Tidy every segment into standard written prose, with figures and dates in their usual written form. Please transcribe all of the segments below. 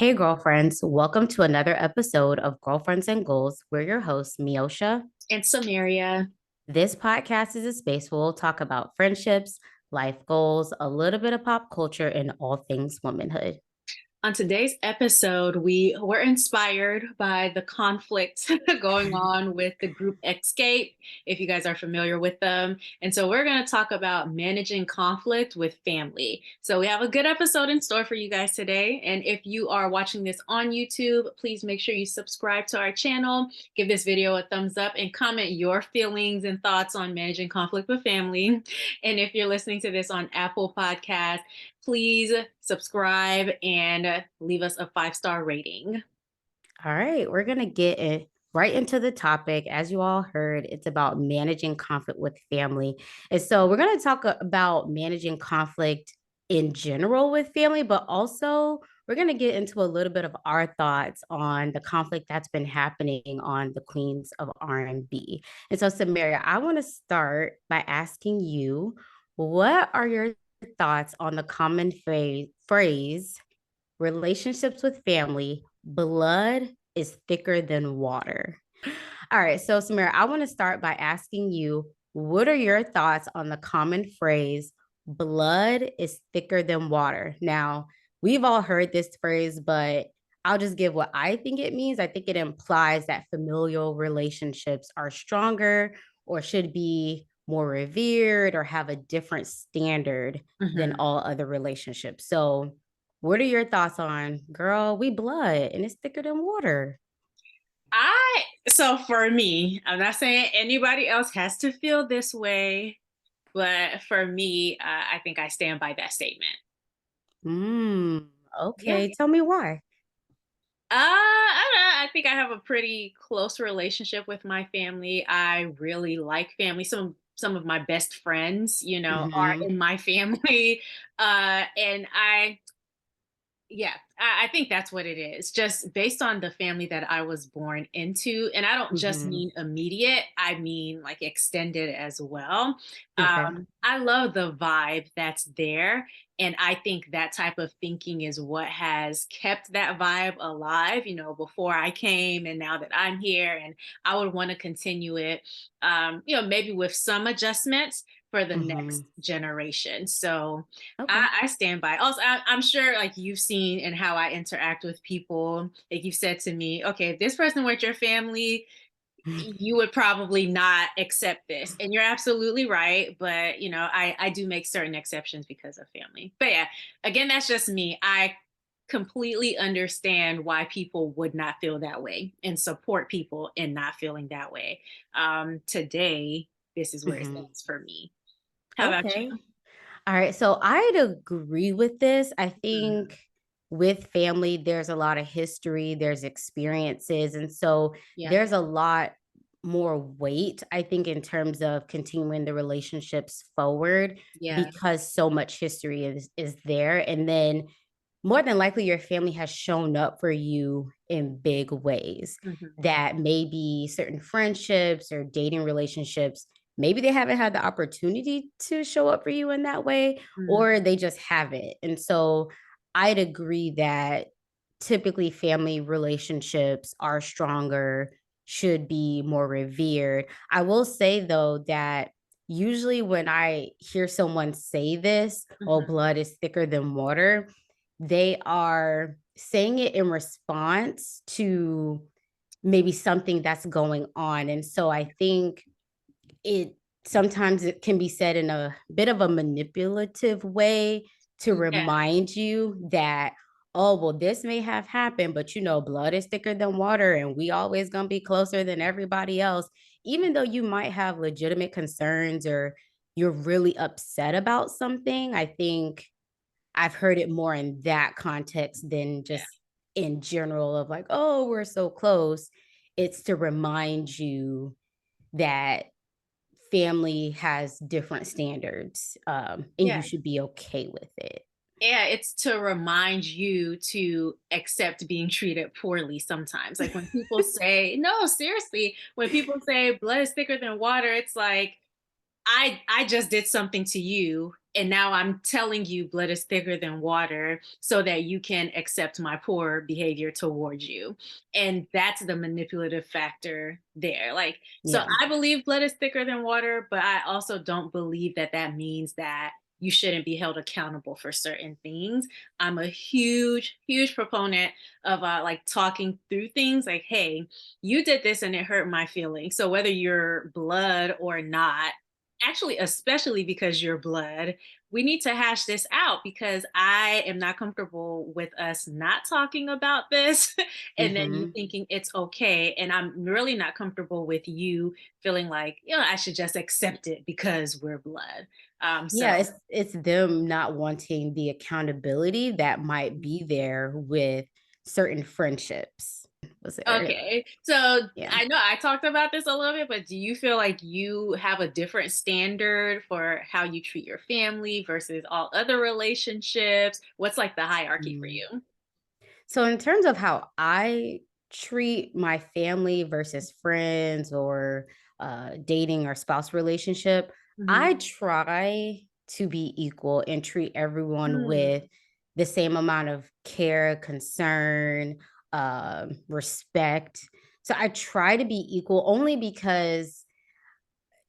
Hey, girlfriends, welcome to another episode of Girlfriends and Goals. We're your hosts, Miosha. And Samaria. This podcast is a space where we'll talk about friendships, life goals, a little bit of pop culture, and all things womanhood. On today's episode, we were inspired by the conflict going on with the group XScape, if you guys are familiar with them. And so we're going to talk about managing conflict with family. So we have a good episode in store for you guys today. And if you are watching this on YouTube, please make sure you subscribe to our channel, give this video a thumbs up, and comment your feelings and thoughts on managing conflict with family. And if you're listening to this on Apple Podcasts, please subscribe and leave us a 5-star rating. All right, we're going to get right into the topic. As you all heard, it's about managing conflict with family. And so we're going to talk about managing conflict in general with family, but also we're going to get into a little bit of our thoughts on the conflict that's been happening on the Queens of R&B. And so, Samaria, I want to start by asking you, what are your thoughts on the common phrase relationships with family, blood is thicker than water? All right, so Samira, I want to start by asking you, what are your thoughts on the common phrase, blood is thicker than water? Now, we've all heard this phrase, but I'll just give what I think it means. I think it implies that familial relationships are stronger or should be more revered or have a different standard than all other relationships. So, what are your thoughts on, girl, we blood and it's thicker than water? So for me, I'm not saying anybody else has to feel this way, but for me, I think I stand by that statement. Yeah. Okay. Tell me why. I don't know. I think I have a pretty close relationship with my family. I really like family. Some of my best friends, are Mm-hmm. in my family. And yeah, I think that's what it is. Just based on the family that I was born into. And I don't just Mm-hmm. mean immediate, I mean like extended as well. Okay. I love the vibe that's there. And I think that type of thinking is what has kept that vibe alive, before I came and now that I'm here. And I would want to continue it, maybe with some adjustments for the Mm-hmm. next generation. So, Okay. I stand by. Also, I'm sure like you've seen in how I interact with people, like you said to me, okay, if this person were your family, you would probably not accept this. And you're absolutely right. But, I do make certain exceptions because of family. But yeah, again, that's just me. I completely understand why people would not feel that way and support people in not feeling that way. Today, this is where it Mm-hmm. stands for me. How about Okay. you? All right. So I'd agree with this. I Mhm. think with family, there's a lot of history, there's experiences. And so Yeah. there's a lot more weight, I think, in terms of continuing the relationships forward Yeah. because so much history is there. And then more than likely, your family has shown up for you in big ways Mhm. that maybe certain friendships or dating relationships, maybe they haven't had the opportunity to show up for you in that way, or Mhm. they just haven't. And so I'd agree that typically family relationships are stronger, should be more revered. I will say, though, that usually when I hear someone say this, oh, Mhm. blood is thicker than water, they are saying it in response to maybe something that's going on. And so I think it sometimes it can be said in a bit of a manipulative way to Yeah. remind you that, oh, well, this may have happened, but blood is thicker than water and we always gonna be closer than everybody else, even though you might have legitimate concerns or you're really upset about something. I think I've heard it more in that context than Yeah. just in general of like, oh, we're so close. It's to remind you that family has different standards, and Yeah. you should be okay with it. Yeah, it's to remind you to accept being treated poorly sometimes. Like when people say, no, seriously, when people say blood is thicker than water, it's like, I just did something to you, and now I'm telling you blood is thicker than water so that you can accept my poor behavior towards you. And that's the manipulative factor there. Like, so Yeah. I believe blood is thicker than water, but I also don't believe that that means that you shouldn't be held accountable for certain things. I'm a huge proponent of like talking through things like, hey, you did this and it hurt my feelings. So whether you're blood or not, actually, especially because you're blood, we need to hash this out because I am not comfortable with us not talking about this and then you Hmm. thinking it's okay. And I'm really not comfortable with you feeling like, I should just accept it because we're blood. Yeah, So it's them not wanting the accountability that might be there with certain friendships. Was there? okay. So Yeah. I know I talked about this a little bit, but do you feel like you have a different standard for how you treat your family versus all other relationships? What's like the hierarchy for Mm. you? So in terms of how I treat my family versus friends or dating or spouse relationship, I Mhm. try to be equal and treat everyone Mm, with the same amount of care, concern, respect. So I try to be equal only because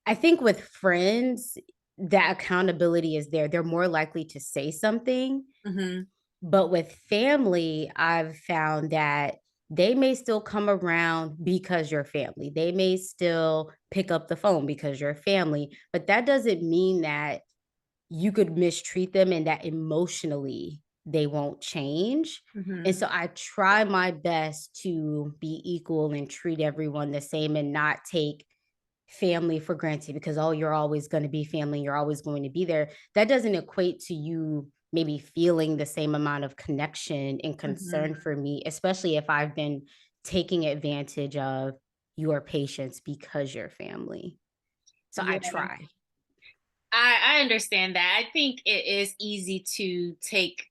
I think with friends, that accountability is there. They're more likely to say something, mhm, but with family, I've found that they may still come around because you're family. They may still pick up the phone because you're family, but that doesn't mean that you could mistreat them and that emotionally they won't change. And mhm, so I try my best to be equal and treat everyone the same and not take family for granted because oh you're always going to be family, you're always going to be there. That doesn't equate to you maybe feeling the same amount of connection and mhm. concern for me, especially if I've been taking advantage of your patience because you're family. So I Yeah, try. I understand that. I think it is easy to take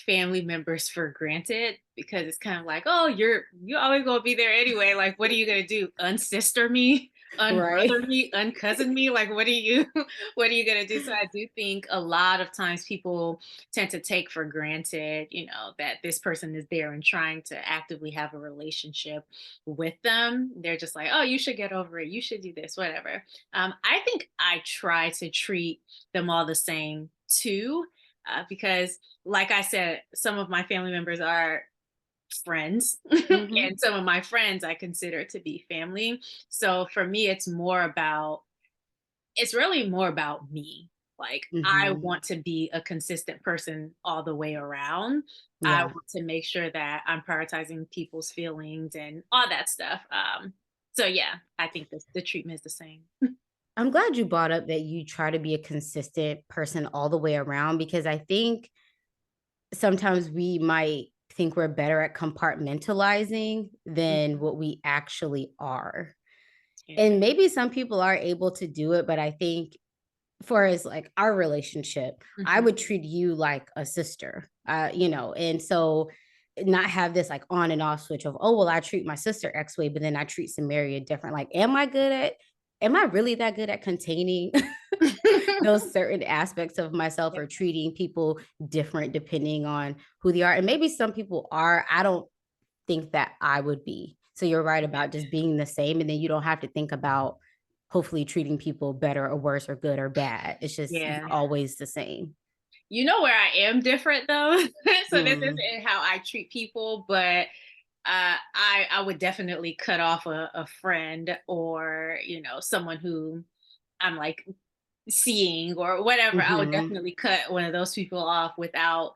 family members for granted because it's kind of like, oh, you're always gonna be there anyway. Like, what are you gonna do? Unsister me, Right. unbrother me, uncousin me? Like, what are you what are you gonna do? So I do think a lot of times people tend to take for granted, that this person is there and trying to actively have a relationship with them. They're just like, oh, you should get over it. You should do this, whatever. I think I try to treat them all the same too, because, like I said, some of my family members are friends, Mhm. and some of my friends I consider to be family. So for me, it's really more about me. Like, I Mhm. want to be a consistent person all the way around. I Yeah. want to make sure that I'm prioritizing people's feelings and all that stuff. So yeah, I think the treatment is the same. I'm glad you brought up that you try to be a consistent person all the way around because I think sometimes we might think we're better at compartmentalizing than what we actually are. Yeah. And maybe some people are able to do it, but I think for as like our relationship, I Mhm. would treat you like a sister, and so not have this like on and off switch of, oh, well, I treat my sister X way, but then I treat Samaria different. Like, am I really that good at containing those certain aspects of myself Yeah. or treating people different depending on who they are? And maybe some people are. I don't think that I would be. So you're right about just being the same. And then you don't have to think about hopefully treating people better or worse or good or bad. It's just you're Yeah. always the same. You know where I am different though? So this Mm, isn't how I treat people, but I would definitely cut off a friend or, someone who I'm like seeing or whatever. I would mhm, definitely cut one of those people off without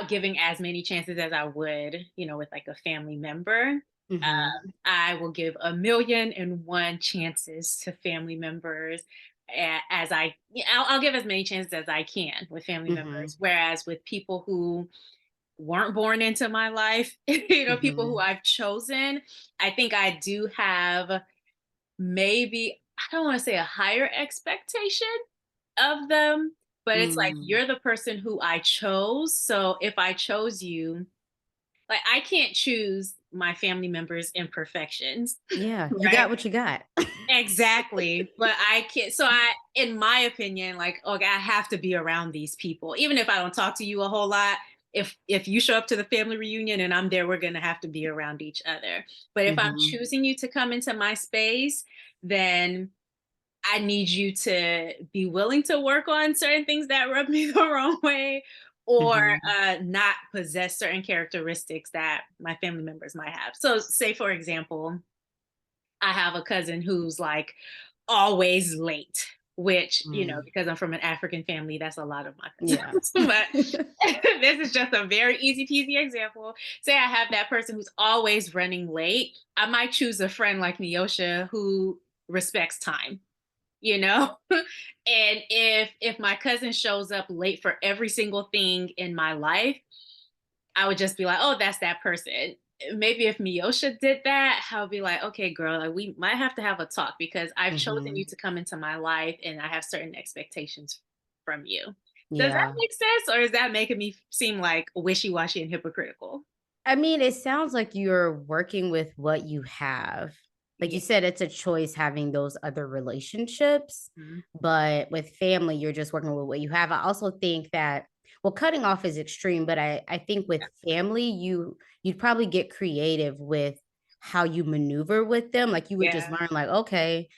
giving as many chances as I would, with like a family member. mhm, I will give a million and one chances to family members as I'll give as many chances as I can with family mhm, members. Whereas with people who weren't born into my life, people who mhm, I've chosen, I think I do have maybe, I don't want to say a higher expectation of them, but it's like mm, you're the person who I chose. So if I chose you, Like I can't choose my family members' imperfections, Yeah, you right? got what you got. Exactly. But I can't, so I, in my opinion, like, okay, I have to be around these people. Even if I don't talk to you a whole lot, if you show up to the family reunion and I'm there, we're gonna have to be around each other. But if I'm Mhm, choosing you to come into my space, then I need you to be willing to work on certain things that rub me the wrong way, or mhm, not possess certain characteristics that my family members might have. So, say for example, I have a cousin who's like always late, which, mm, because I'm from an African family, that's a lot of my yeah. cousins. But this is just a very easy peasy example. Say I have that person who's always running late. I might choose a friend like Neosha who respects time, you know? And if my cousin shows up late for every single thing in my life, I would just be like, "Oh, that's that person." Maybe if Miosha did that, I'll be like, "Okay, girl, like we might have to have a talk because I've chosen you Mhm, to come into my life and I have certain expectations from you." Does that yeah. make sense, or is that making me seem like wishy-washy and hypocritical? I mean, it sounds like you're working with what you have. Like Yeah. you said, it's a choice having those other relationships, Mhm. but with family, you're just working with what you have. I also think that, well, cutting off is extreme, but I think with family, you'd probably get creative with how you maneuver with them. Like you would just Yeah. learn, like, okay,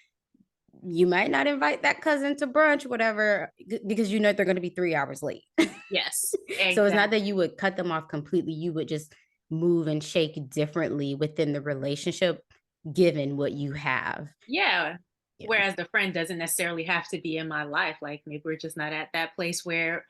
you might not invite that cousin to brunch, whatever, because you know they're going to be 3 hours late. Yes. So it's not that Exactly. you would cut them off completely. You would just move and shake differently within the relationship, given what you have. Yeah. Yeah. Whereas the friend doesn't necessarily have to be in my life. Like maybe we're just not at that place where,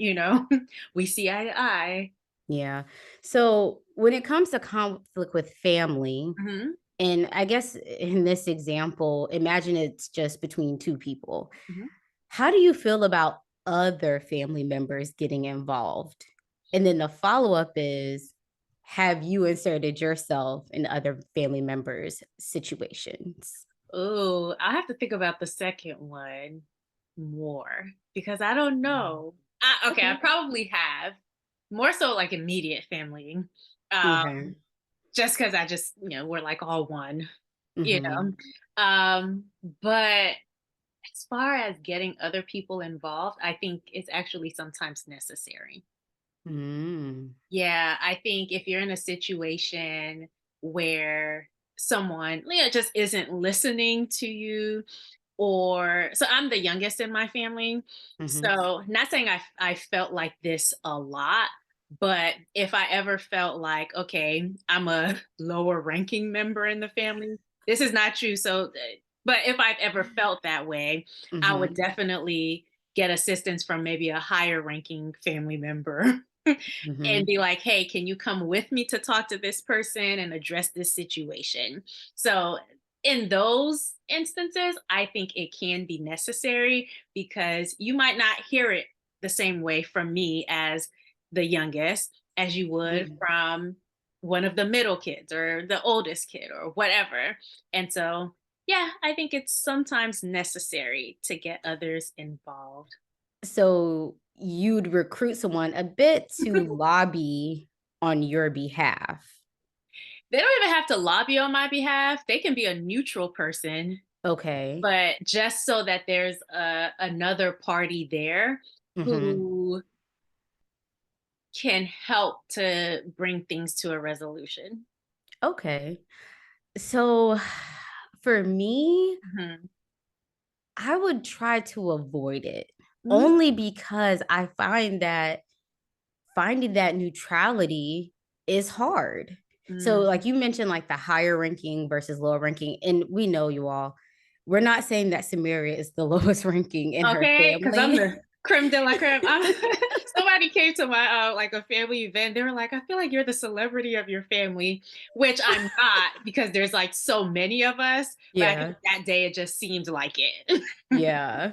we see eye to eye. Yeah. So when it comes to conflict with family, Mhm. and I guess in this example, imagine it's just between two people. Mhm. How do you feel about other family members getting involved? And then the follow up is, have you inserted yourself in other family members' situations? Oh, I have to think about the second one more because I don't Mm. know. Okay, I Okay. probably have more so like immediate family, um, Okay. just because we're like all one, you Mhm. know. Um, but as far as getting other people involved, I think it's actually sometimes necessary. Mm. Yeah, I think if you're in a situation where someone just isn't listening to you, or so I'm the youngest in my family. Mhm. So not saying I felt like this a lot, but if I ever felt like, okay, I'm a lower ranking member in the family, this is not true. So but if I've ever felt that way, I would Mhm. definitely get assistance from maybe a higher ranking family member and Mhm. be like, hey, can you come with me to talk to this person and address this situation? So, in those instances, I think it can be necessary because you might not hear it the same way from me as the youngest as you would Mhm. from one of the middle kids or the oldest kid or whatever. And so, yeah, I think it's sometimes necessary to get others involved. So you'd recruit someone a bit to lobby on your behalf. They don't even have to lobby on my behalf. They can be a neutral person, Okay. but just so that there's another party there Mhm. who can help to bring things to a resolution. Okay. So for me, Mhm. I would try to avoid it Mm, only because I find that finding that neutrality is hard. So, mm. like you mentioned, like the higher ranking versus lower ranking, and we know you all. We're not saying that Samaria is the lowest ranking in her Okay, because I'm family. the creme de la creme. Somebody came to my like a family event. They were like, "I feel like you're the celebrity of your family," which I'm not because there's like so many of us. But I think Yeah. that day it just seemed like it. Yeah.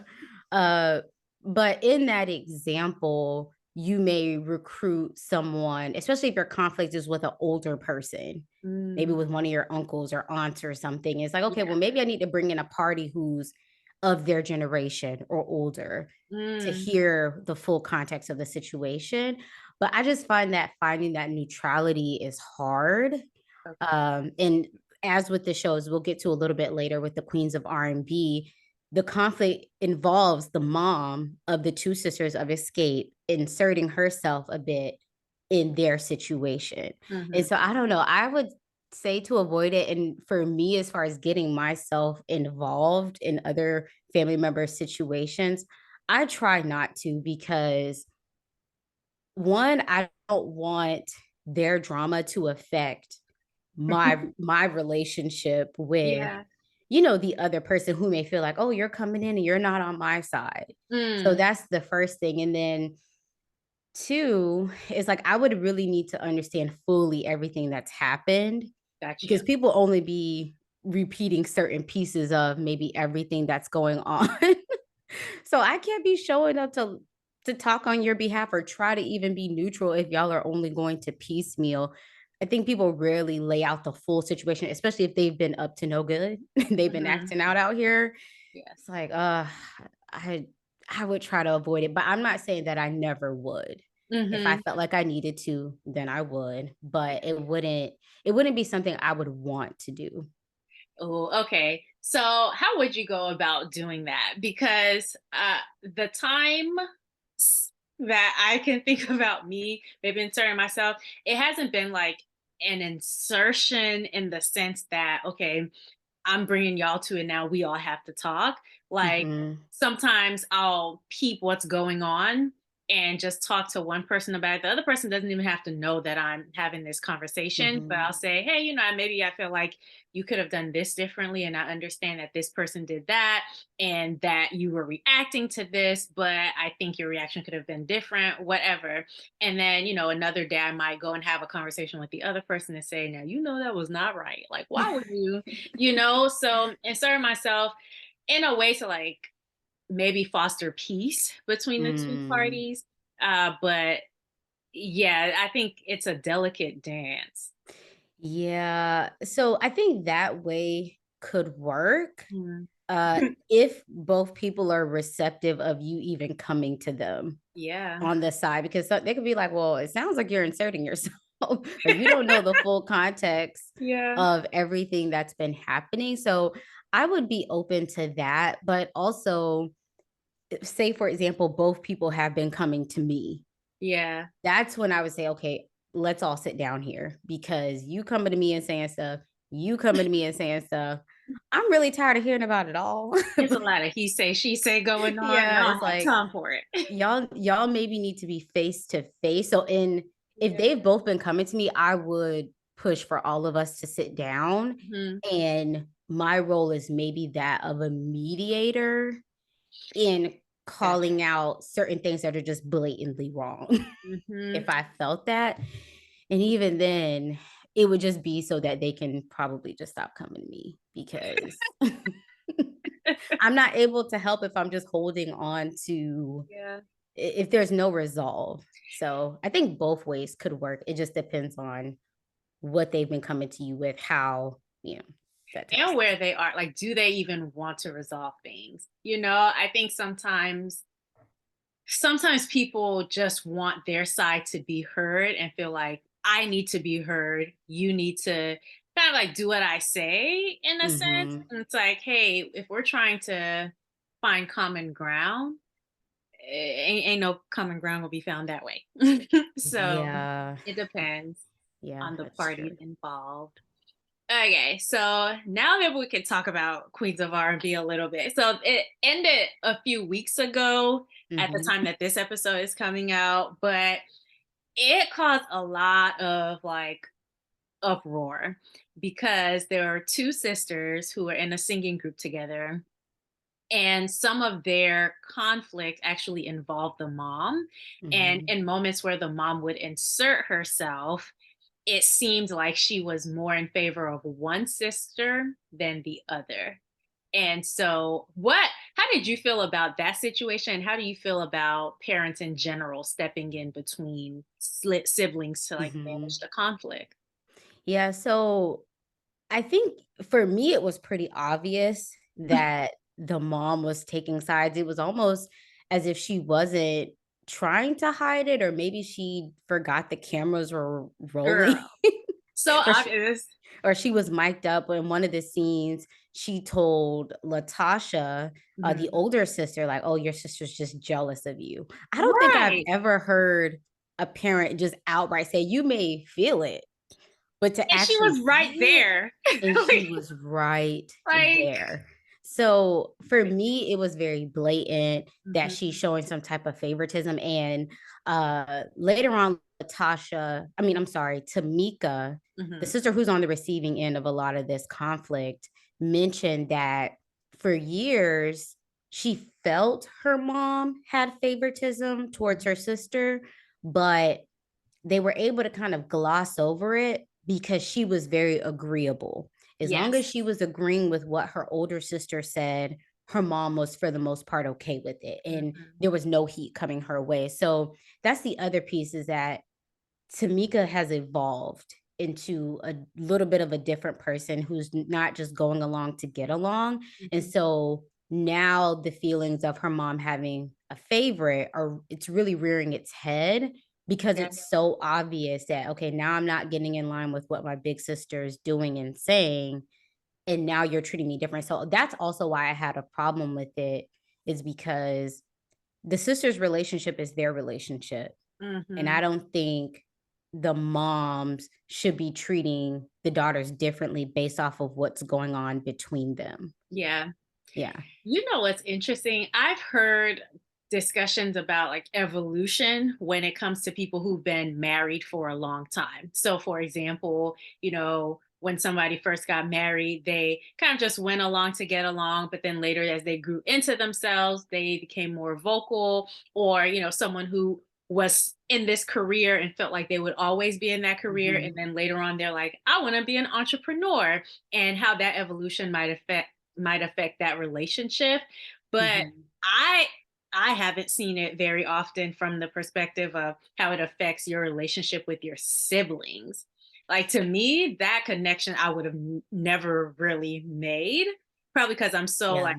Uh, but in that example, you may recruit someone, especially if your conflict is with an older person, maybe Mm, with one of your uncles or aunts or something. It's like, okay, yeah. well, maybe I need to bring in a party who's of their generation or older to Mm, hear the full context of the situation. But I just find that finding that neutrality is hard. Okay. And as with the shows, we'll get to a little bit later with the Queens of R&B, the conflict involves the mom of the two sisters of Escape inserting herself a bit in their situation. And Hmm. so I don't know, I would say to avoid it. And for me, as far as getting myself involved in other family member situations, I try not to because one, I don't want their drama to affect my relationship with Yeah. the other person who may feel like, oh, you're coming in and you're not on my side. So Mm, that's the first thing. And then two is like I would really need to understand fully everything that's happened got you. because people only be repeating certain pieces of maybe everything that's going on. So I can't be showing up to talk on your behalf or try to even be neutral if y'all are only going to piecemeal. I think people rarely lay out the full situation, especially if they've been up to no good. They've been Hmm. acting out here. Yes. It's like, I I would try to avoid it, but I'm not saying that I never would. If I Hmm. felt like I needed to, then I would, but Yeah. it wouldn't be something I would want to do. Oh, okay. So, how would you go about doing that? Because the time that I can think about me, maybe inserting myself, it hasn't been like an insertion in the sense that, okay, I'm bringing y'all to it now. We all have to talk. Like Mhm. sometimes I'll peep what's going on and just talk to one person about it. The other person doesn't even have to know that I'm having this conversation, but Mhm. I'll say, hey, maybe I feel like you could have done this differently. And I understand that this person did that and that you were reacting to this, but I think your reaction could have been different, whatever. And then, another day I might go and have a conversation with the other person and say, now, that was not right. Like, why would you? So insert myself in a way to like maybe foster peace between the two Mm. parties. But yeah, I think it's a delicate dance. Yeah. So I think that way could work Mhm. if both people are receptive of you even coming to them Yeah. on the side, because they could be like, well, it sounds like you're inserting yourself. Like you don't know the full context Yeah. of everything that's been happening. So I would be open to that. But also, say, for example, both people have been coming to me, Yeah. that's when I would say, okay, let's all sit down here because you coming to me and saying stuff, you coming to me and saying stuff. I'm really tired of hearing about it all. There's a lot of he say, she say going on, and Yeah, I it's don't have like time for it. y'all maybe need to be face to face. So in if Yeah. they've both been coming to me, I would push for all of us to sit down. Hmm. And my role is maybe that of a mediator in Gotcha. calling out certain things that are just blatantly wrong. Hmm. If I felt that. And even then, it would just be so that they can probably just stop coming to me because I'm not able to help if I'm just holding on to Yeah. if there's no resolve. So I think both ways could work. It just depends on what they've been coming to you with, how, that type of And stuff. where they are, like, do they even want to resolve things? I think sometimes people just want their side to be heard and feel like I need to be heard. You need to kind of like do what I say in a sense. Mm-hmm. And it's like, hey, if we're trying to find common ground, ain't no common ground will be found that way. So Yeah. it depends Yeah, on the that's parties true. involved. Okay, so now maybe we can talk about Queens of R&B a little bit. So it ended a few weeks ago at the Mm-hmm. time that this episode is coming out, but it caused a lot of like uproar because there are two sisters who were in a singing group together. And some of their conflict actually involved the mom. And Mm-hmm. in moments where the mom would insert herself, it seemed like she was more in favor of one sister than the other. And so, how did you feel about that situation? How do you feel about parents in general stepping in between siblings to like Mm-hmm. manage the conflict? Yeah, so I think for me, it was pretty obvious that the mom was taking sides. It was almost as if she wasn't trying to hide it, or maybe she forgot the cameras were rolling. Girl, so or she obvious. or she was mic'd up in one of the scenes. She told Latasha, the Mhm. older sister, like, "Oh, your sister's just jealous of you." I don't think I've Right. ever heard a parent just outright say, "You may feel it," but to And she actually was right say it, there. and she Like was right like there. So for me, it was very blatant that she's Mhm, showing some type of favoritism. And later on, Latasha, I mean, I'm sorry, Tamika, the mhm. sister who's on the receiving end of a lot of this conflict, mentioned that for years she felt her mom had favoritism towards her sister, but they were able to kind of gloss over it because she was very agreeable. As long as Yes. she was agreeing with what her older sister said, her mom was for the most part okay with it. And Mhm. there was no heat coming her way. So that's the other piece, is that Tamika has evolved into a little bit of a different person who's not just going along to get along. And Mhm. so now the feelings of her mom having a favorite are, it's really rearing its head because Yeah. it's so obvious that, okay, now I'm not getting in line with what my big sister is doing and saying, and now you're treating me different. So that's also why I had a problem with it, is because the sister's relationship is their relationship, and I Mhm. don't think the moms should be treating the daughters differently based off of what's going on between them. Yeah. Yeah. You know what's interesting? I've heard discussions about like evolution when it comes to people who've been married for a long time. So, for example, when somebody first got married, they kind of just went along to get along, but then later, as they grew into themselves, they became more vocal, or, someone who was in this career and felt like they would always be in that career. And Mhm. then later on, they're like, I want to be an entrepreneur, and how that evolution might affect that relationship. But Mhm. I I haven't seen it very often from the perspective of how it affects your relationship with your siblings. Like, to me, that connection I would have never really made, probably because I'm so like,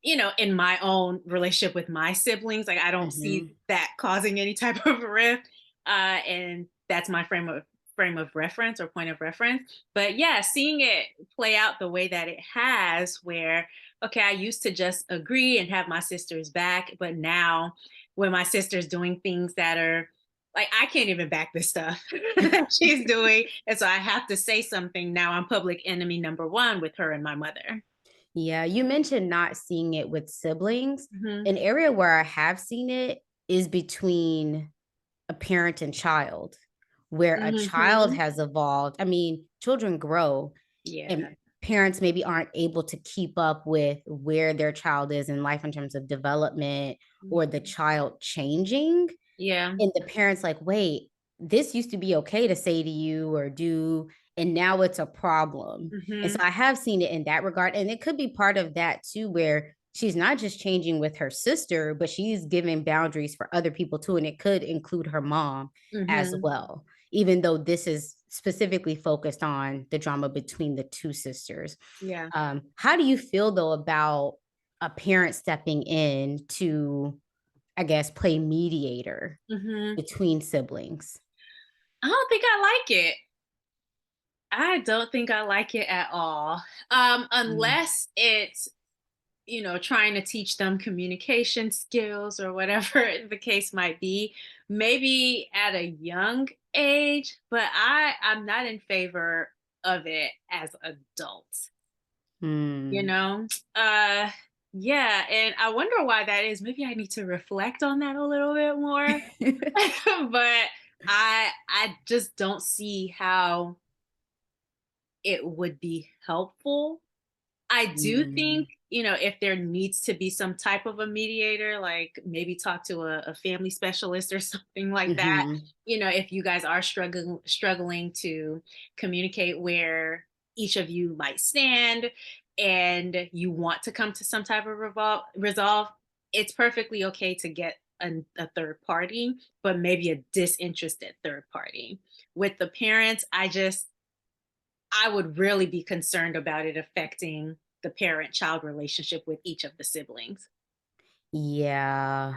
Yeah. in my own relationship with my siblings, like I don't see Mhm. that causing any type of rift. And that's my frame of reference or point of reference. But yeah, seeing it play out the way that it has, where okay, I used to just agree and have my sister's back, but now when my sister's doing things that are like, I can't even back this stuff that she's doing, and so I have to say something. Now I'm public enemy number one with her and my mother. Yeah, you mentioned not seeing it with siblings. Hmm. An area where I have seen it is between a parent and child, where a child Hmm. has evolved. I mean, children grow, Yeah. and parents maybe aren't able to keep up with where their child is in life in terms of development, or the Mhm. child changing. Yeah. And the parents like, wait, this used to be okay to say to you or do, and now it's a problem. And so Mhm. I have seen it in that regard. And it could be part of that too, where she's not just changing with her sister, but she's giving boundaries for other people too. And it could include her mom as Mhm. well, even though this is specifically focused on the drama between the two sisters. Yeah. How do you feel though about a parent stepping in to, I guess, play mediator Mhm. between siblings? I don't think I like it. I don't think I like it at all. Mm, Unless it's, trying to teach them communication skills or whatever the case might be, maybe at a young age, but I'm not in favor of it as adults. You mm. know? Uh yeah, and I wonder why that is. Maybe I need to reflect on that a little bit more. But I just don't see how it would be helpful. I do think, Mm, if there needs to be some type of a mediator, like maybe talk to a family specialist or something like that. mhm, If you guys are struggling to communicate where each of you might stand, and you want to come to some type of resolve, it's perfectly okay to get a third party, but maybe a disinterested third party. With the parents, I would really be concerned about it affecting the parent child relationship with each of the siblings. yeah.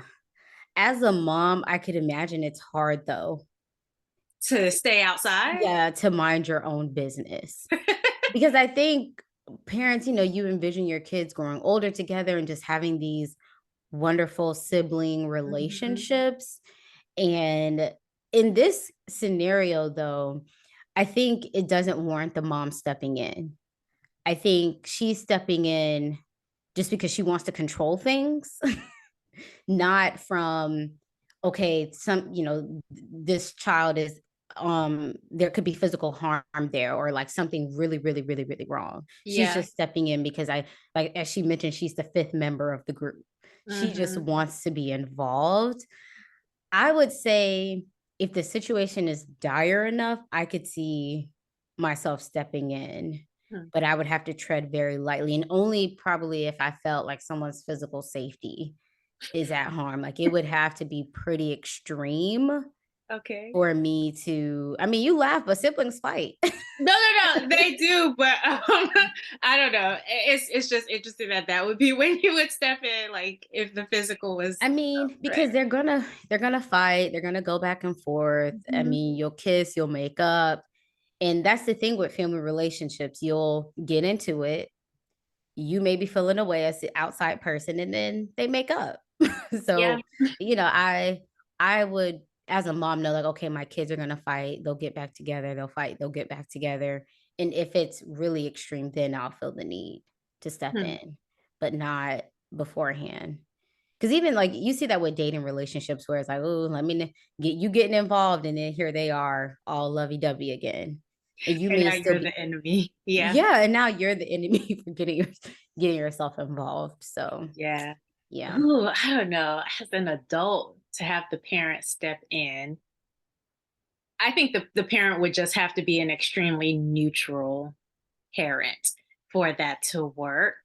As a mom, I could imagine it's hard though. To stay outside. Yeah, to mind your own business. Because I think parents, you envision your kids growing older together and just having these wonderful sibling Mhm. relationships. And in this scenario, though, I think it doesn't warrant the mom stepping in. I think she's stepping in just because she wants to control things, not from, okay, this child is there could be physical harm there or like something really really really really wrong. She's Yeah. just stepping in because I like, as she mentioned, she's the fifth member of the group. She just Mhm. wants to be involved. I would say if the situation is dire enough, I could see myself stepping in, Hmm. but I would have to tread very lightly, and only probably if I felt like someone's physical safety is at harm. Like it would have to be pretty extreme Okay. for me to, I mean, you laugh, but siblings fight. No, no, no, they do, but I don't know. It's just interesting that that would be when you would step in, like if the physical was I mean, right. because they're gonna fight, they're gonna go back and forth. I Mhm. mean, you'll kiss, you'll make up. And that's the thing with family relationships. You'll get into it. You may be feeling away as the outside person, and then they make up. Yeah. So, I would, as a mom, know like, okay, my kids are gonna fight, they'll get back together, they'll fight, they'll get back together. And if it's really extreme, then I'll feel the need to step Hmm. in, but not beforehand. Because even like you see that with dating relationships where it's like, oh, let me get you getting involved, and then here they are, all lovey-dovey again. And you And may now still you're be, the enemy. Yeah. yeah, and now you're the enemy for getting yourself involved. So Yeah. yeah. Ooh, I don't know. As an adult, to have the parent step in, I think the parent would just have to be an extremely neutral parent for that to work.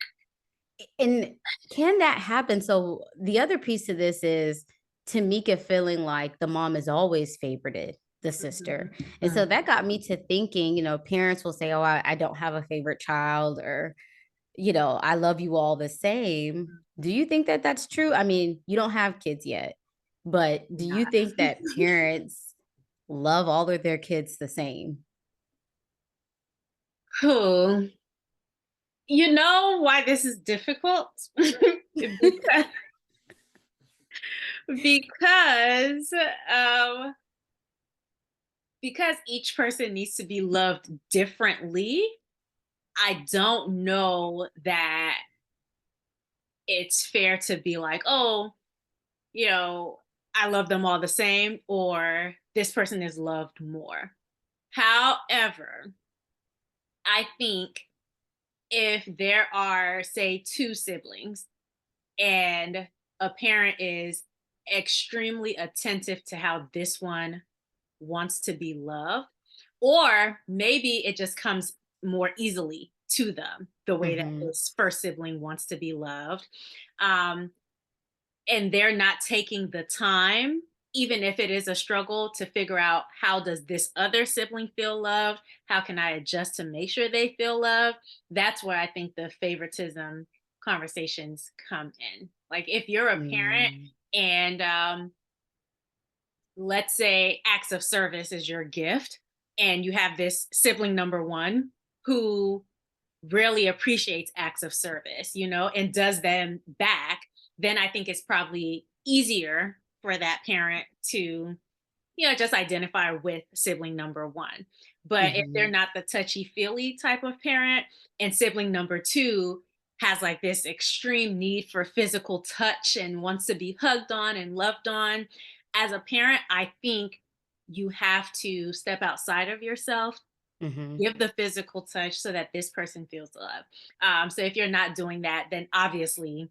And can that happen? So the other piece of this is Tamika feeling like the mom is always favorited the sister. Mhm. And so that Mhm. got me to thinking, parents will say, oh, I don't have a favorite child, or I love you all the same. Do you think that that's true? I mean, you don't have kids yet, but do you Not. think that parents love all of their kids the same? Cool. You know why this is difficult? because because um because each person needs to be loved differently. I don't know that it's fair to be like, oh, you know, I love them all the same, or this person is loved more. However, I think if there are, say, two siblings and a parent is extremely attentive to how this one wants to be loved, or maybe it just comes more easily to them the way that Mm-hmm. this first sibling wants to be loved. Um, and they're not taking the time, even if it is a struggle, to figure out how does this other sibling feel loved, how can I adjust to make sure they feel loved. That's where I think the favoritism conversations come in. Like if you're a parent Mm-hmm. and let's say acts of service is your gift, and you have this sibling number one who really appreciates acts of service, and does them back, then I think it's probably easier for that parent to, just identify with sibling number one. But if they're Mm-hmm. not the touchy feely type of parent, and sibling number two has like this extreme need for physical touch and wants to be hugged on and loved on, as a parent, I think you have to step outside of yourself, Mm-hmm. give the physical touch so that this person feels love. So if you're not doing that, then obviously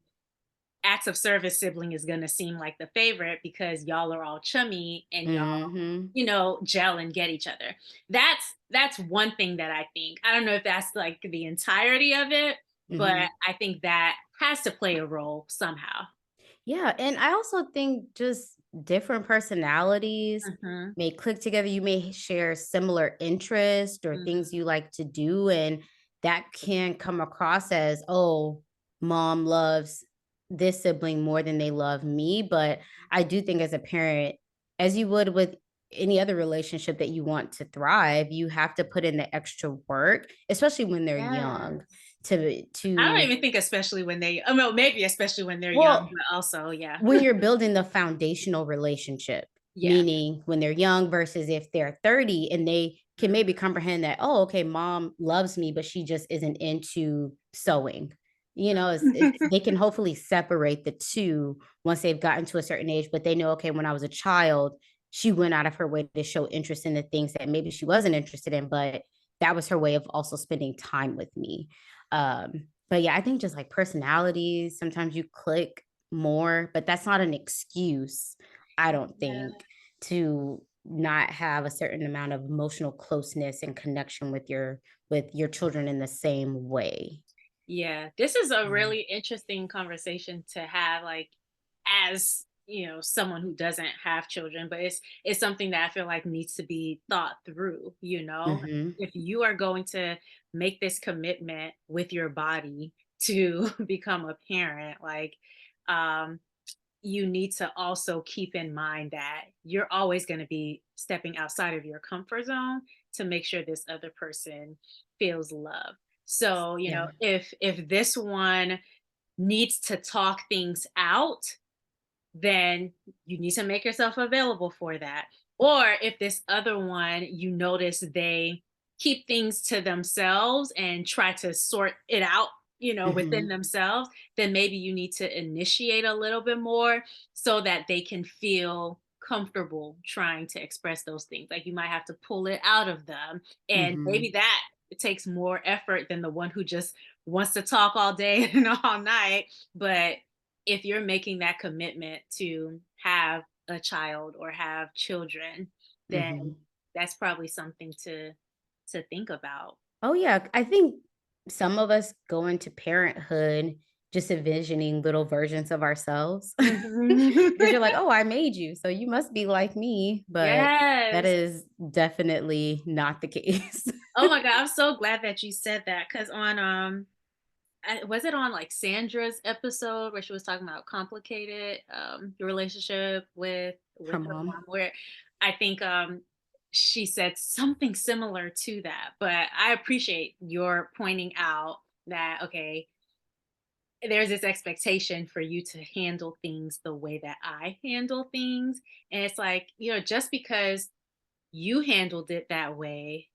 acts of service sibling is going to seem like the favorite because y'all are all chummy and y'all, Mm-hmm. gel and get each other. That's one thing that I think. I don't know if that's like the entirety of it, Mm-hmm. but I think that has to play a role somehow. Yeah, and I also think just different personalities Hmm. may click together. You may share similar interests or things you like to do, and that can come across as, oh, mom loves this sibling more than they love me. But I do think as a parent, as you would with any other relationship that you want to thrive, you have to put in the extra work, especially when they're young, Yes. I don't to even think especially when they, oh no, maybe especially when they're young, well, but also, yeah. when you're building the foundational relationship, Yeah. meaning when they're young versus if they're 30 and they can maybe comprehend that, oh, okay, mom loves me, but she just isn't into sewing. They can hopefully separate the two once they've gotten to a certain age, but they know, okay, when I was a child, she went out of her way to show interest in the things that maybe she wasn't interested in, but that was her way of also spending time with me. But yeah, I think just like personalities, sometimes you click more, but that's not an excuse, I don't Yeah. think, to not have a certain amount of emotional closeness and connection with your children in the same way. Yeah, this is a Yeah. really interesting conversation to have, like, as someone who doesn't have children, but it's something that I feel like needs to be thought through. Mhm. If you are going to make this commitment with your body to become a parent, like, um, you need to also keep in mind that you're always going to be stepping outside of your comfort zone to make sure this other person feels love. So, Yeah. if this one needs to talk things out, then you need to make yourself available for that. Or if this other one, you notice they keep things to themselves and try to sort it out, within Mhm. themselves, then maybe you need to initiate a little bit more so that they can feel comfortable trying to express those things. Like you might have to pull it out of them. And maybe Mhm. that it takes more effort than the one who just wants to talk all day and all night. But if you're making that commitment to have a child or have children, then Mhm. that's probably something to think about. Oh yeah, I think some of us go into parenthood just envisioning little versions of ourselves. Mhm. Because you're like, "Oh, I made you, so you must be like me." But that Yes. is definitely not the case. Oh my God, I'm so glad that you said that because on was it on like Sandra's episode where she was talking about complicated your relationship with Her her mom. mom, where I think she said something similar to that. But I appreciate your pointing out that okay, there's this expectation for you to handle things the way that I handle things. And it's like, just because you handled it that way,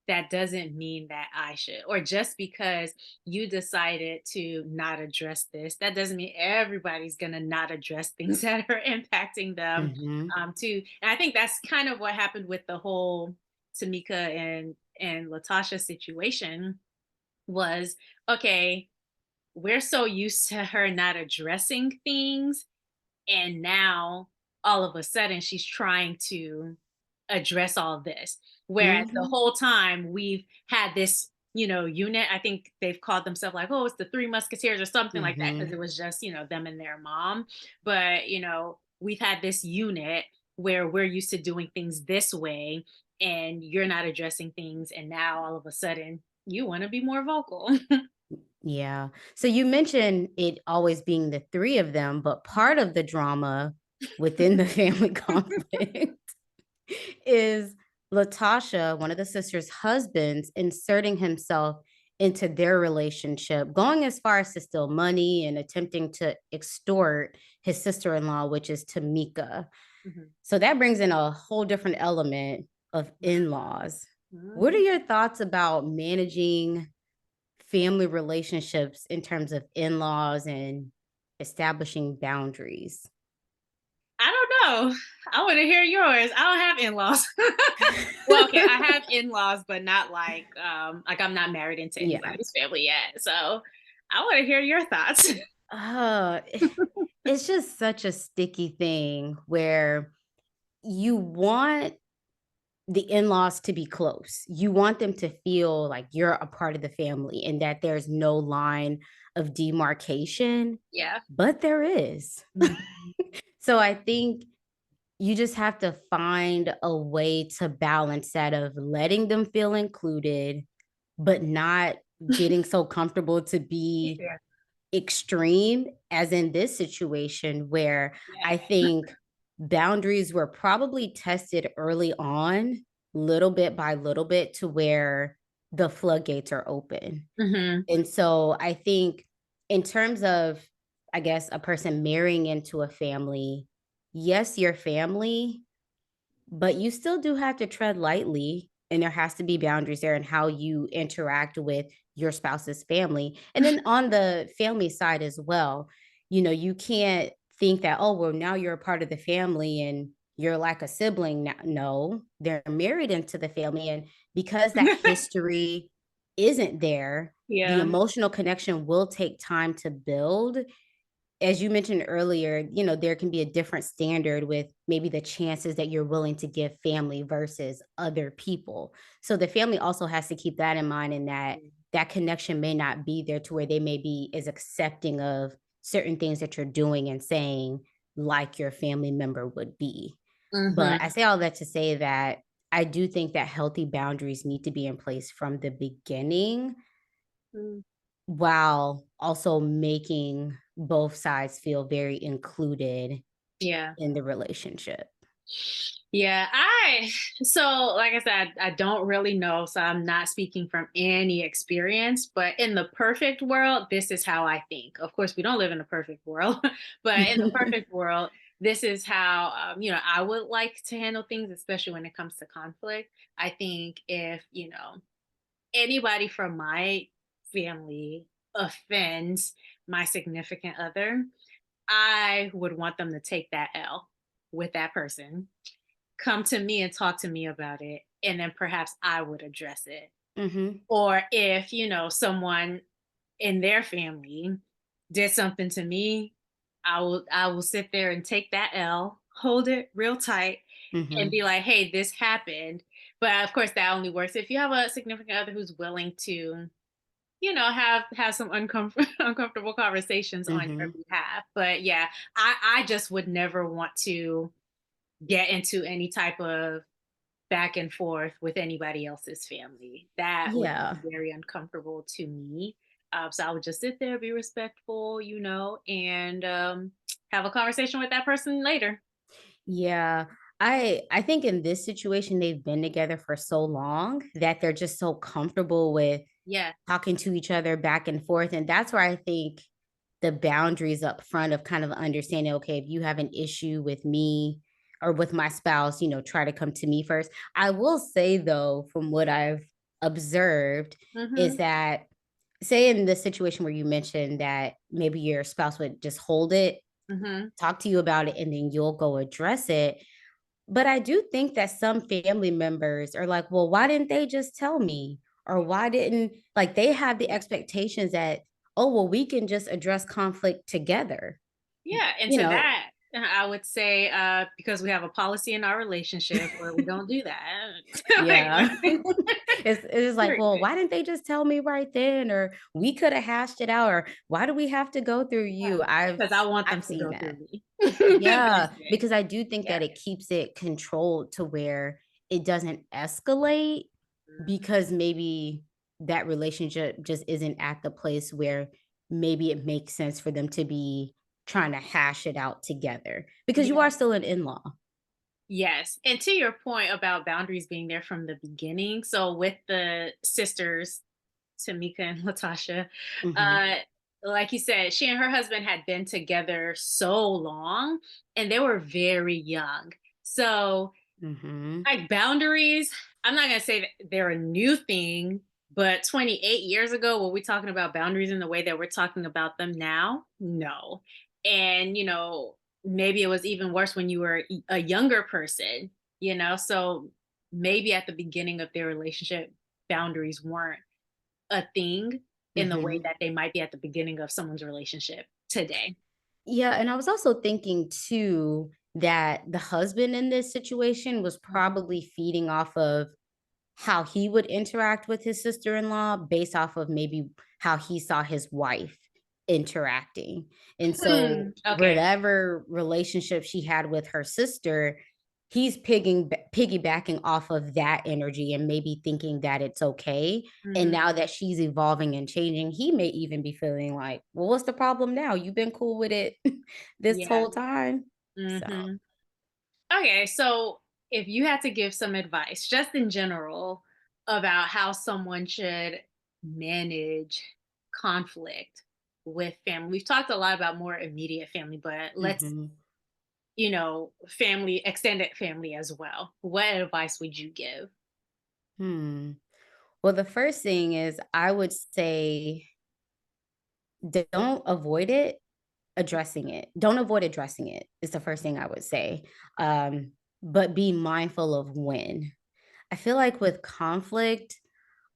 that doesn't mean that I should. Or just because you decided to not address this, that doesn't mean everybody's going to not address things that are impacting them Mhm. too. And I think that's kind of what happened with the whole Tamika and Latasha situation was okay, we're so used to her not addressing things and now all of a sudden she's trying to address all this. Whereas the Mhm. whole time we've had this, unit. I think they've called themselves like, oh, it's the Three Musketeers or something like that, because Mhm. it was just, them and their mom. But, we've had this unit where we're used to doing things this way and you're not addressing things. And now all of a sudden you want to be more vocal. Yeah. So you mentioned it always being the 3 of them, but part of the drama within the family conflict is Latasha, one of the sisters' husbands, inserting himself into their relationship, going as far as to steal money and attempting to extort his sister-in-law, which is Tamika. Mhm. So that brings in a whole different element of in-laws. What are Mhm. your thoughts about managing family relationships in terms of in-laws and establishing boundaries? I don't know. I want to hear yours. I don't have in-laws. Well, okay, I have in-laws, but not like I'm not married into Yeah. anybody's family yet. So I want to hear your thoughts. Uh, it's just such a sticky thing where you want the in-laws to be close. You want them to feel like you're a part of the family and that there's no line of demarcation, Yeah. but there is. Mhm. So I think you just have to find a way to balance that of letting them feel included, but not getting so comfortable to be Yeah. extreme as in this situation where I Yeah. think boundaries were probably tested early on, little bit by little bit, to where the floodgates are open. Hmm. And so I think, in terms of, I guess, a person marrying into a family, yes, your family, but you still do have to tread lightly, and there has to be boundaries there in how you interact with your spouse's family. And then on the family side as well, you can't think that, oh, well, now you're a part of the family and you're like a sibling now. No, they're married into the family. And because that history isn't there, the Yeah. emotional connection will take time to build. As you mentioned earlier, there can be a different standard with maybe the chances that you're willing to give family versus other people. So the family also has to keep that in mind, and that connection may not be there to where they may be as accepting of certain things that you're doing and saying, like your family member would be. But I Hmm. say all that to say that I do think that healthy boundaries need to be in place from the beginning, while also making both sides feel very included Yeah. in the relationship. Yeah, so like I said, I don't really know, so I'm not speaking from any experience, but in the perfect world, this is how I think. Of course, we don't live in a perfect world, but in the perfect world, this is how I would like to handle things, especially when it comes to conflict. I think if, anybody from my family offends my significant other, I would want them to take that L with that person, come to me and talk to me about it, and then perhaps I would address it. Hmm. Or if, someone in their family did something to me, I will sit there and take that L, hold it real tight, and Hmm. be like, "Hey, this happened." But of course that only works if you have a significant other who's willing to, have some uncomfortable conversations on your Hmm. behalf. But yeah, I just would never want to get into any type of back and forth with anybody else's family. That would Yeah. be very uncomfortable to me. So I would just sit there, be respectful, and have a conversation with that person later. Yeah. I think in this situation they've been together for so long that they're just so comfortable with Yeah. talking to each other back and forth. And that's where I think the boundaries up front of kind of understanding, okay, if you have an issue with me or with my spouse, try to come to me first. I will say though, from what I've observed, is Mhm. that, say in the situation where you mentioned that maybe your spouse would just hold it, Mhm. talk to you about it, and then you'll go address it. But I do think that some family members are like, well, why didn't they just tell me? Or why didn't, like, they have the expectations that, oh, well, we can just address conflict together, Yeah, and you to know? that, I would say, because we have a policy in our relationship where we don't do that. Like, Yeah. It's like, well, period. why didn't they just tell me right then? Or we could have hashed it out, or why do we have to go through you? Because I want them I've to seen go through that. me. Yeah, Basically. because I do think Yeah. that it keeps it controlled to where it doesn't escalate, because maybe that relationship just isn't at the place where maybe it makes sense for them to be trying to hash it out together, because you Yeah. are still an in-law. Yes. And to your point about boundaries being there from the beginning. So with the sisters, Tamika and Latasha, Mhm. uh, like you said, she and her husband had been together so long and they were very young. So Mhm. like boundaries, I'm not gonna say that they're a new thing, but 28 years ago, were we talking about boundaries in the way that we're talking about them now? No. And maybe it was even worse when you were a younger person, so maybe at the beginning of their relationship, boundaries weren't a thing in the way Mhm. that they might be at the beginning of someone's relationship today. Yeah, and I was also thinking too that the husband in this situation was probably feeding off of how he would interact with his sister-in-law based off of maybe how he saw his wife interacting. And so Okay. whatever relationship she had with her sister, he's piggybacking off of that energy and maybe thinking that it's okay. And Mhm. now that she's evolving and changing, he may even be feeling like, well, what's the problem now? You've been cool with it this Yeah. whole time. So, Mhm. Okay, so if you had to give some advice, just in general, about how someone should manage conflict with family. We've talked a lot about more immediate family, but let's, mhm. family, extended family as well. What advice would you give? Hmm. Well, the first thing is I would say don't avoid it, addressing it. Don't avoid addressing it is the first thing I would say. But be mindful of when. I feel like with conflict,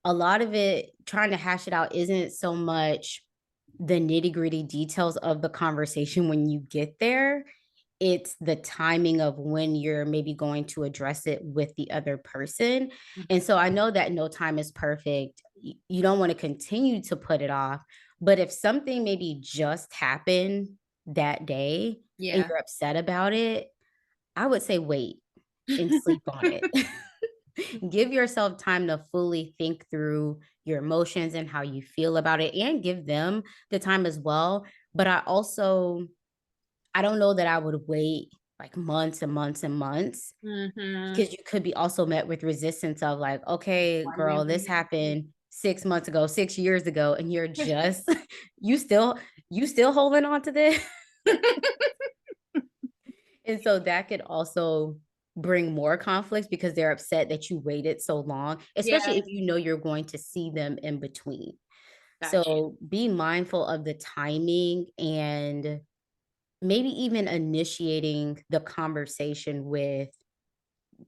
a lot of it trying to hash it out isn't so much the nitty-gritty details of the conversation when you get there. It's the timing of when you're maybe going to address it with the other person. And so I know that no time is perfect. You don't want to continue to put it off. But if something maybe just happened that day and Yeah. you're upset about it, I would say wait and sleep on it. Give yourself time to fully think through your emotions and how you feel about it and give them the time as well. But I don't know that I would wait like months and months and months Mhm. because you could be also met with resistance of like, okay, Why you girl, ain't this bring it happened 6 months ago, 6 years ago, and you're just you still you still holding on to this. And so that could also bring more conflicts because they're upset that you waited so long, Yeah, especially if you know you're going to see them in between. got you. So be mindful of the timing and maybe even initiating the conversation with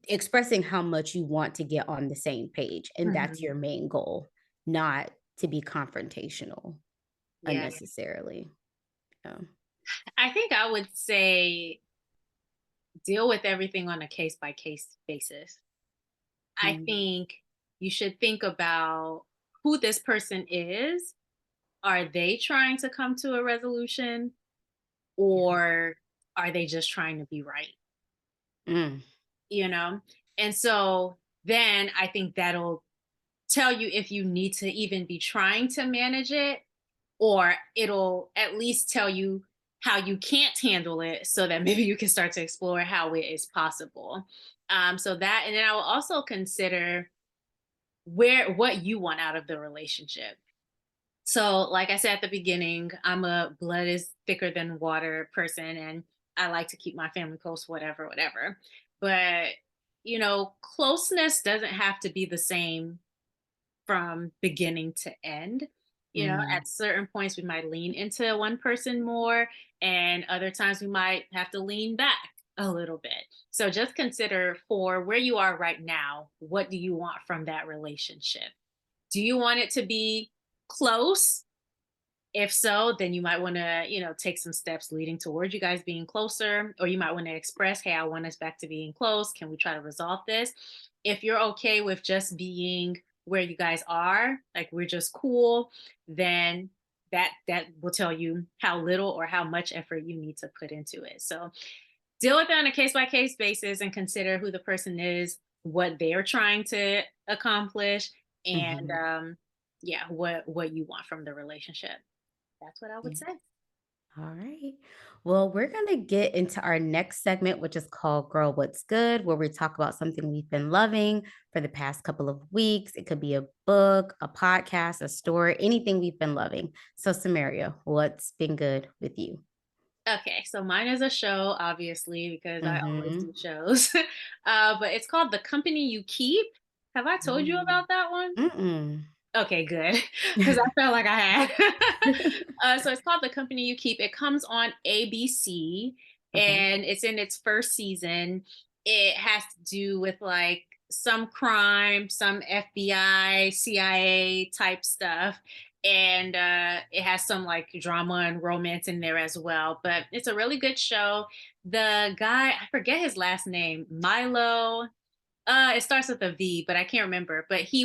expressing how much you want to get on the same page. And that's Mhm. your main goal, not to be confrontational Yeah. unnecessarily. Yeah. I think I would say deal with everything on a case by case basis. I Mm, think you should think about who this person is. Are they trying to come to a resolution, yeah. or are they just trying to be right? Mm, You know? And so then I think that'll tell you if you need to even be trying to manage it, or it'll at least tell you how you can't handle it so that maybe you can start to explore how it is possible. So that, and then I will also consider what you want out of the relationship. So, like I said at the beginning, I'm a blood is thicker than water person, and I like to keep my family close, whatever, whatever. But, closeness doesn't have to be the same from beginning to end. mm, At certain points, we might lean into one person more, and other times we might have to lean back a little bit. So just consider for where you are right now, what do you want from that relationship? Do you want it to be close? If so, then you might want to, take some steps leading towards you guys being closer, or you might want to express, hey, I want us back to being close. Can we try to resolve this? If you're okay with just being where you guys are, like we're just cool, then that will tell you how little or how much effort you need to put into it. So deal with it on a case by case basis and consider who the person is, what they're trying to accomplish, and mhm. yeah, what you want from the relationship. That's what I would say. All right. Well, we're going to get into our next segment, which is called Girl What's Good, where we talk about something we've been loving for the past couple of weeks. It could be a book, a podcast, a story, anything we've been loving. So, Samaria, what's been good with you? Okay, so mine is a show, obviously, because I always do Mm-hmm. shows. But it's called The Company You Keep. Have I told you about that one? Mm-mm. Okay, good. Because I felt like I had. So it's called The Company You Keep. It comes on ABC, Okay. and it's in its first season. It has to do with like some crime, some FBI, CIA type stuff. And it has some like drama and romance in there as well. But it's a really good show. The guy, I forget his last name, Milo. It starts with a V, but I can't remember. But he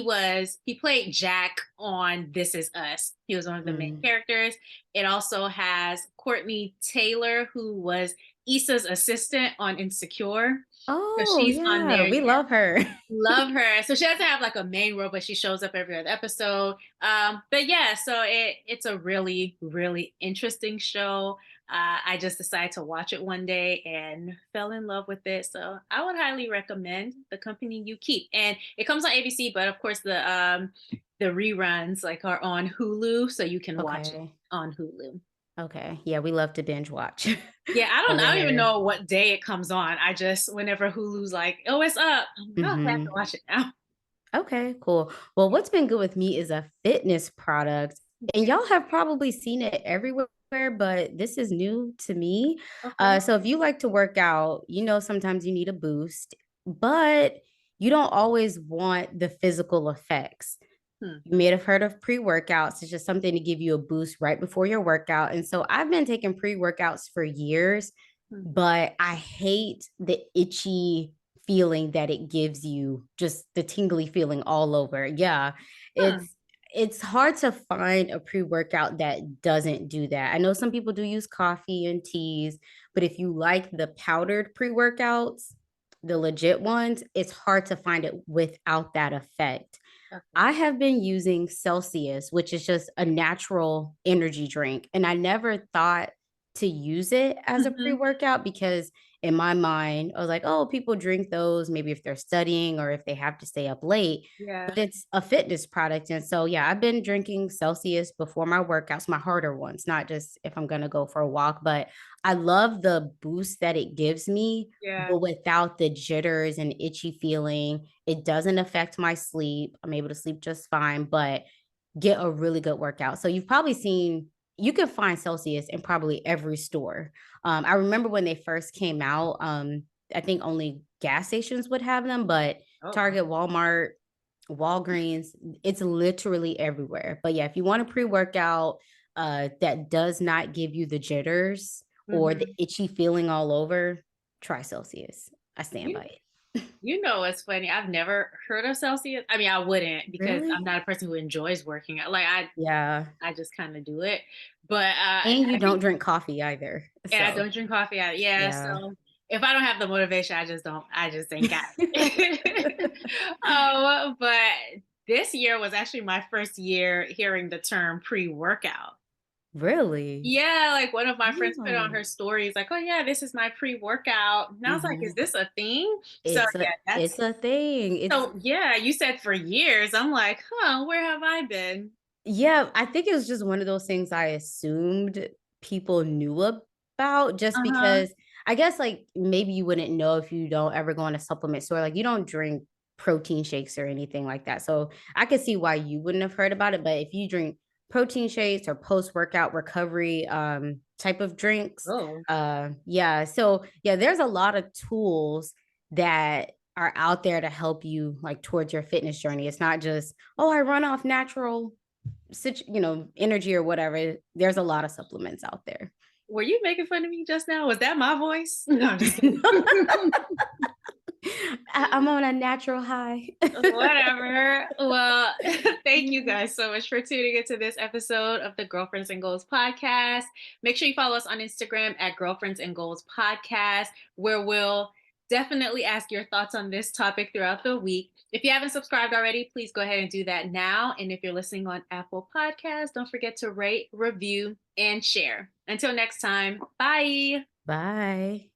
played Jack on This Is Us. He was one of the main Mm. characters. It also has Courtney Taylor, who was Issa's assistant on Insecure. So Oh, she's on yeah, there. we love her. Love her. So she doesn't have like a main role, but she shows up every other episode. But yeah, so it's a really, really interesting show. I just decided to watch it one day and fell in love with it. So I would highly recommend The Company You Keep. And it comes on ABC, but of course the reruns like are on Hulu, so you can watch it Okay. on Hulu. Okay. Yeah, we love to binge watch Yeah, I over don't even here. know what day it comes on. I just whenever Hulu's like, oh, it's up. I'm like, oh, okay, I have to Hmm. watch it now. Okay, cool. Well, what's been good with me is a fitness product, and Okay. y'all have probably seen it everywhere, but this is new to me. Okay. So if you like to work out, sometimes you need a boost, but you don't always want the physical effects. Hmm. You may have heard of pre-workouts. It's just something to give you a boost right before your workout. And so I've been taking pre-workouts for years, Hmm. but I hate the itchy feeling that it gives you, just the tingly feeling all over. Yeah. Huh. It's hard to find a pre-workout that doesn't do that. I know some people do use coffee and teas, but if you like the powdered pre-workouts, the legit ones, it's hard to find it without that effect. Okay. I have been using Celsius, which is just a natural energy drink. And I never thought to use it as a pre Mhm. workout because, in my mind, I was like, oh, people drink those maybe if they're studying or if they have to stay up late. Yeah. But it's a fitness product. And so, yeah, I've been drinking Celsius before my workouts, my harder ones, not just if I'm going to go for a walk. But I love the boost that it gives me, Yeah. but without the jitters and itchy feeling. It doesn't affect my sleep. I'm able to sleep just fine, but get a really good workout. So you've probably seen, you can find Celsius in probably every store. I remember when they first came out, I think only gas stations would have them, but Oh, wow. Target, Walmart, Walgreens, it's literally everywhere. But yeah, if you want a pre-workout that does not give you the jitters or the Mhm. itchy feeling all over, try Celsius. I stand You by it. you know what's funny? I've never heard of Celsius. I mean, I wouldn't because I'm Really? not a person who enjoys working out. Like Yeah. I just kind of do it. But And you I think don't drink coffee either. and I So, don't drink coffee out. Yeah, yeah. so if I don't have the motivation, I just ain't got it. But this year was actually my first year hearing the term pre-workout. Really? Yeah, like one of my friends put on Oh. her stories, like, "Oh yeah, this is my pre-workout." And I was like, "Is Mhm. this a thing?" So It's a yeah, it's that's a thing. It's so yeah. You said for years. I'm like, huh, where have I been? Yeah, I think it was just one of those things I assumed people knew about just Uh huh. because I guess like maybe you wouldn't know if you don't ever go in a supplement store. Like you don't drink protein shakes or anything like that. So I could see why you wouldn't have heard about it. But if you drink protein shakes or post-workout recovery type of drinks, Oh, yeah. So yeah, there's a lot of tools that are out there to help you like towards your fitness journey. It's not just, oh, I run off natural energy or whatever. There's a lot of supplements out there. were you making fun of me just now? Was that my voice? No, I'm just kidding. I'm on a natural high. Whatever. Well, thank you guys so much for tuning into this episode of the Girlfriends and Goals podcast. Make sure you follow us on Instagram at Girlfriends and Goals podcast, where we'll definitely ask your thoughts on this topic throughout the week. If you haven't subscribed already, please go ahead and do that now. And if you're listening on Apple Podcasts, don't forget to rate, review, and share. Until next time, bye. Bye.